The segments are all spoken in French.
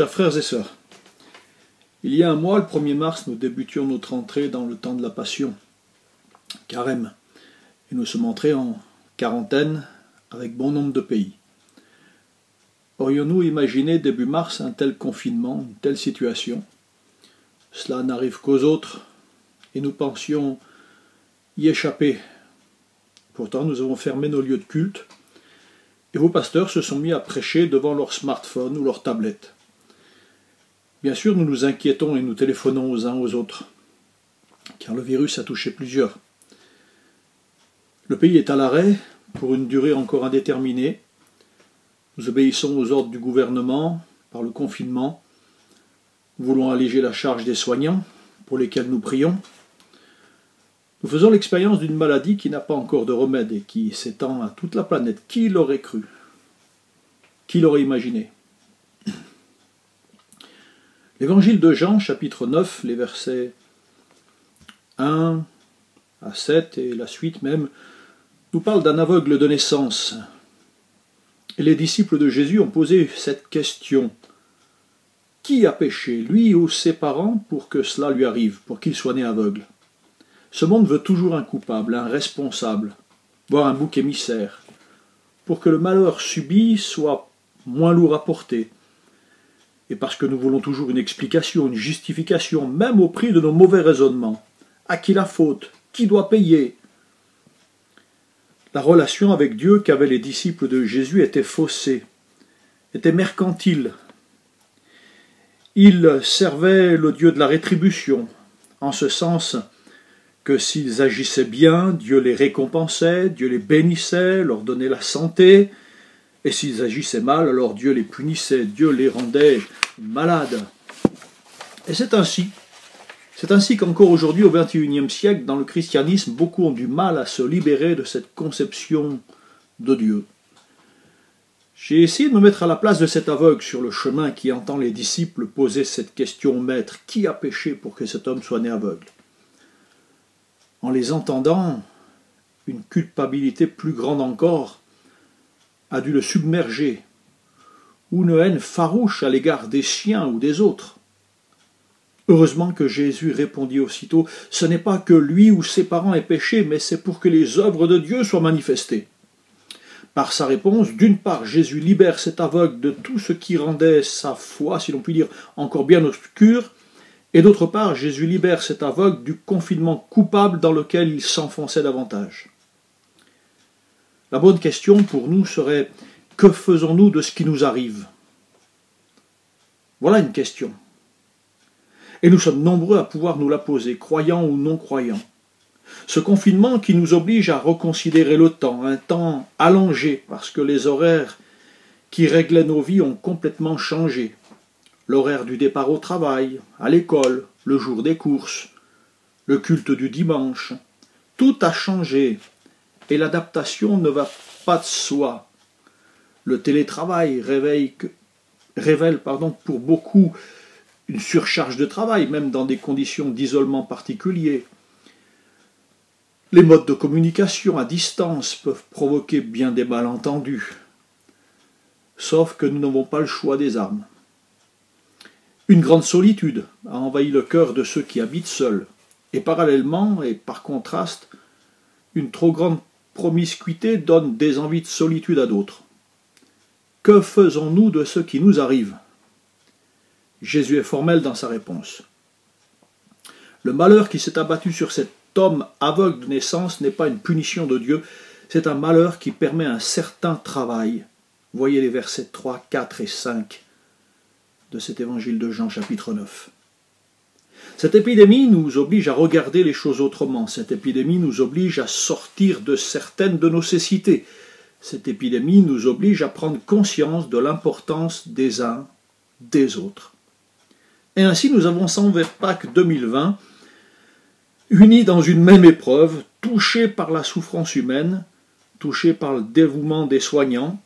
Chers frères et sœurs, il y a un mois, le 1er mars, nous débutions notre entrée dans le temps de la Passion, Carême, et nous sommes entrés en quarantaine avec bon nombre de pays. Aurions-nous imaginé début mars un tel confinement, une telle situation? Cela n'arrive qu'aux autres, et nous pensions y échapper. Pourtant, nous avons fermé nos lieux de culte, et vos pasteurs se sont mis à prêcher devant leur smartphone ou leur tablette. Bien sûr, nous nous inquiétons et nous téléphonons aux uns aux autres, car le virus a touché plusieurs. Le pays est à l'arrêt pour une durée encore indéterminée. Nous obéissons aux ordres du gouvernement par le confinement. Nous voulons alléger la charge des soignants, pour lesquels nous prions. Nous faisons l'expérience d'une maladie qui n'a pas encore de remède et qui s'étend à toute la planète. Qui l'aurait cru? Qui l'aurait imaginé? L'évangile de Jean, chapitre 9, les versets 1 à 7 et la suite même, nous parle d'un aveugle de naissance. Et les disciples de Jésus ont posé cette question. Qui a péché, lui ou ses parents, pour que cela lui arrive, pour qu'il soit né aveugle? Ce monde veut toujours un coupable, un responsable, voire un bouc émissaire, pour que le malheur subi soit moins lourd à porter. Et parce que nous voulons toujours une explication, une justification, même au prix de nos mauvais raisonnements. À qui la faute? Qui doit payer? La relation avec Dieu qu'avaient les disciples de Jésus était faussée, était mercantile. Ils servaient le Dieu de la rétribution, en ce sens que s'ils agissaient bien, Dieu les récompensait, Dieu les bénissait, leur donnait la santé, et s'ils agissaient mal, alors Dieu les punissait, Dieu les rendait malades. Et c'est ainsi qu'encore aujourd'hui, au XXIe siècle, dans le christianisme, beaucoup ont du mal à se libérer de cette conception de Dieu. J'ai essayé de me mettre à la place de cet aveugle sur le chemin qui entend les disciples poser cette question au maître. Qui a péché pour que cet homme soit né aveugle? En les entendant, une culpabilité plus grande encore a dû le submerger, ou une haine farouche à l'égard des siens ou des autres. Heureusement que Jésus répondit aussitôt, ce n'est pas que lui ou ses parents aient péché, mais c'est pour que les œuvres de Dieu soient manifestées. Par sa réponse, d'une part, Jésus libère cet aveugle de tout ce qui rendait sa foi, si l'on peut dire, encore bien obscure, et d'autre part, Jésus libère cet aveugle du confinement coupable dans lequel il s'enfonçait davantage. La bonne question pour nous serait, que faisons-nous de ce qui nous arrive? Voilà une question. Et nous sommes nombreux à pouvoir nous la poser, croyants ou non croyants. Ce confinement qui nous oblige à reconsidérer le temps, un temps allongé, parce que les horaires qui réglaient nos vies ont complètement changé. L'horaire du départ au travail, à l'école, le jour des courses, le culte du dimanche, tout a changé. Et l'adaptation ne va pas de soi. Le télétravail révèle pour beaucoup une surcharge de travail, même dans des conditions d'isolement particuliers. Les modes de communication à distance peuvent provoquer bien des malentendus. Sauf que nous n'avons pas le choix des armes. Une grande solitude a envahi le cœur de ceux qui habitent seuls. Et parallèlement, et par contraste, une trop grande promiscuité donne des envies de solitude à d'autres. Que faisons-nous de ce qui nous arrive? Jésus est formel dans sa réponse. Le malheur qui s'est abattu sur cet homme aveugle de naissance n'est pas une punition de Dieu, c'est un malheur qui permet un certain travail. Voyez les versets 3, 4 et 5 de cet évangile de Jean, chapitre 9. Cette épidémie nous oblige à regarder les choses autrement. Cette épidémie nous oblige à sortir de certaines de nos cécités. Cette épidémie nous oblige à prendre conscience de l'importance des uns des autres. Et ainsi nous avançons vers Pâques 2020, unis dans une même épreuve, touchés par la souffrance humaine, touchés par le dévouement des soignants,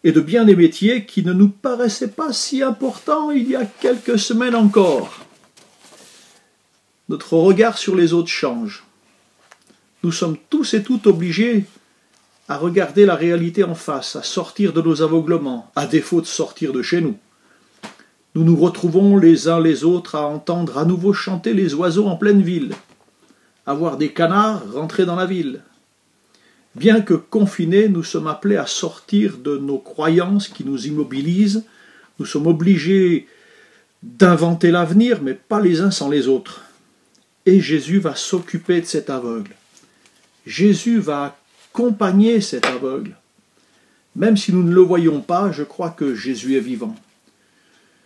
et de bien des métiers qui ne nous paraissaient pas si importants il y a quelques semaines encore. Notre regard sur les autres change. Nous sommes tous et toutes obligés à regarder la réalité en face, à sortir de nos aveuglements, à défaut de sortir de chez nous. nous nous retrouvons les uns les autres à entendre à nouveau chanter les oiseaux en pleine ville, à voir des canards rentrer dans la ville. Bien que confinés, nous sommes appelés à sortir de nos croyances qui nous immobilisent. Nous sommes obligés d'inventer l'avenir, mais pas les uns sans les autres. Et Jésus va s'occuper de cet aveugle. Jésus va accompagner cet aveugle. Même si nous ne le voyons pas, je crois que Jésus est vivant.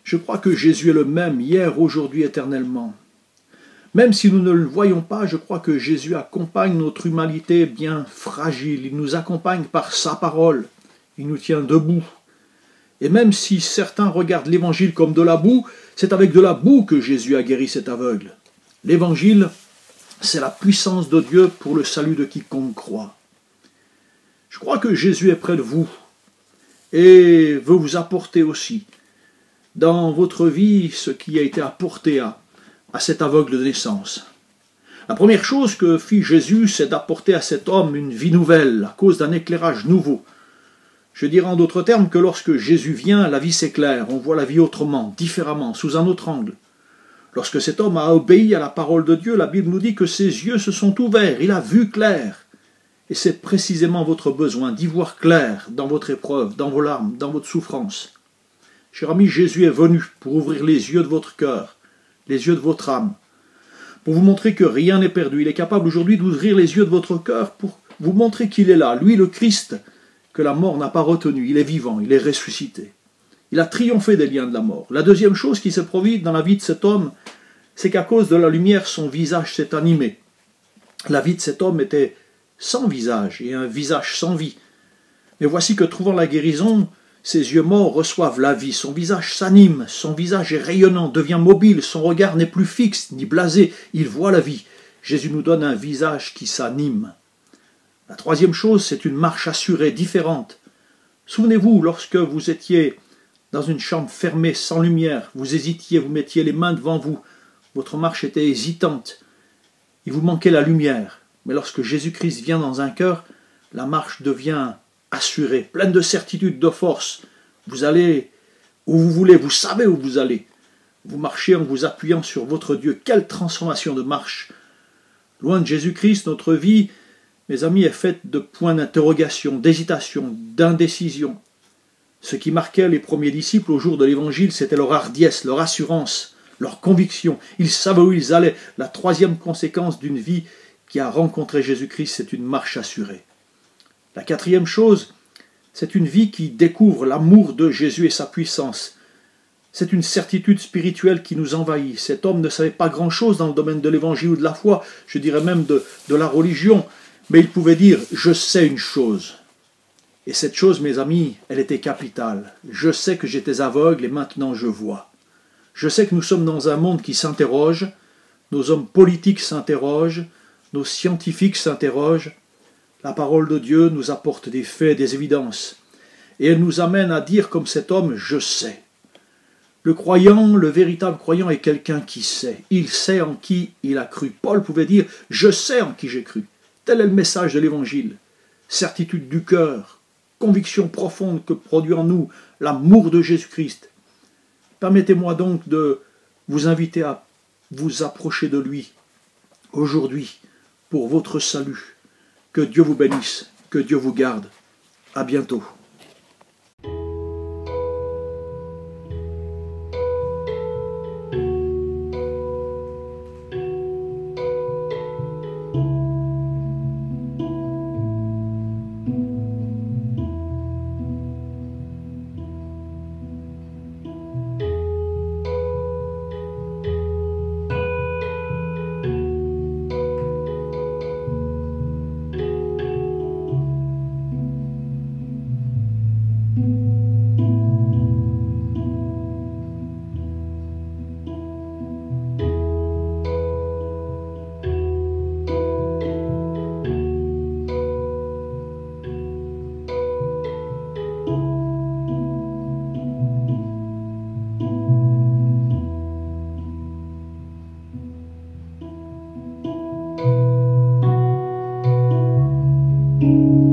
Je crois que Jésus est le même hier, aujourd'hui, éternellement. Même si nous ne le voyons pas, je crois que Jésus accompagne notre humanité bien fragile. Il nous accompagne par sa parole. Il nous tient debout. Et même si certains regardent l'évangile comme de la boue, c'est avec de la boue que Jésus a guéri cet aveugle. L'évangile, c'est la puissance de Dieu pour le salut de quiconque croit. Je crois que Jésus est près de vous et veut vous apporter aussi dans votre vie ce qui a été apporté à cet aveugle de naissance. La première chose que fit Jésus, c'est d'apporter à cet homme une vie nouvelle, à cause d'un éclairage nouveau. Je dirais en d'autres termes que lorsque Jésus vient, la vie s'éclaire, on voit la vie autrement, différemment, sous un autre angle. Lorsque cet homme a obéi à la parole de Dieu, la Bible nous dit que ses yeux se sont ouverts, il a vu clair. Et c'est précisément votre besoin d'y voir clair dans votre épreuve, dans vos larmes, dans votre souffrance. Cher ami, Jésus est venu pour ouvrir les yeux de votre cœur, les yeux de votre âme, pour vous montrer que rien n'est perdu. Il est capable aujourd'hui d'ouvrir les yeux de votre cœur pour vous montrer qu'il est là, lui le Christ, que la mort n'a pas retenu. Il est vivant, il est ressuscité. Il a triomphé des liens de la mort. La deuxième chose qui s'est produite dans la vie de cet homme, c'est qu'à cause de la lumière, son visage s'est animé. La vie de cet homme était sans visage et un visage sans vie. Mais voici que trouvant la guérison, ses yeux morts reçoivent la vie, son visage s'anime, son visage est rayonnant, devient mobile, son regard n'est plus fixe ni blasé, il voit la vie. Jésus nous donne un visage qui s'anime. La troisième chose, c'est une marche assurée, différente. Souvenez-vous, lorsque vous étiez dans une chambre fermée, sans lumière, vous hésitiez, vous mettiez les mains devant vous, votre marche était hésitante, il vous manquait la lumière. Mais lorsque Jésus-Christ vient dans un cœur, la marche devient assurée, pleine de certitude, de force. Vous allez où vous voulez, vous savez où vous allez. Vous marchez en vous appuyant sur votre Dieu. Quelle transformation de marche! Loin de Jésus-Christ, notre vie, mes amis, est faite de points d'interrogation, d'hésitation, d'indécision. Ce qui marquait les premiers disciples au jour de l'Évangile, c'était leur hardiesse, leur assurance, leur conviction. Ils savaient où ils allaient. La troisième conséquence d'une vie qui a rencontré Jésus-Christ, c'est une marche assurée. La quatrième chose, c'est une vie qui découvre l'amour de Jésus et sa puissance. C'est une certitude spirituelle qui nous envahit. Cet homme ne savait pas grand-chose dans le domaine de l'évangile ou de la foi, je dirais même de la religion, mais il pouvait dire « je sais une chose ». Et cette chose, mes amis, elle était capitale. Je sais que j'étais aveugle et maintenant je vois. Je sais que nous sommes dans un monde qui s'interroge, nos hommes politiques s'interrogent, nos scientifiques s'interrogent. La parole de Dieu nous apporte des faits, des évidences. Et elle nous amène à dire comme cet homme, je sais. Le croyant, le véritable croyant est quelqu'un qui sait. Il sait en qui il a cru. Paul pouvait dire, je sais en qui j'ai cru. Tel est le message de l'Évangile. Certitude du cœur, conviction profonde que produit en nous l'amour de Jésus-Christ. Permettez-moi donc de vous inviter à vous approcher de lui aujourd'hui pour votre salut. Que Dieu vous bénisse, que Dieu vous garde. À bientôt. Thank you.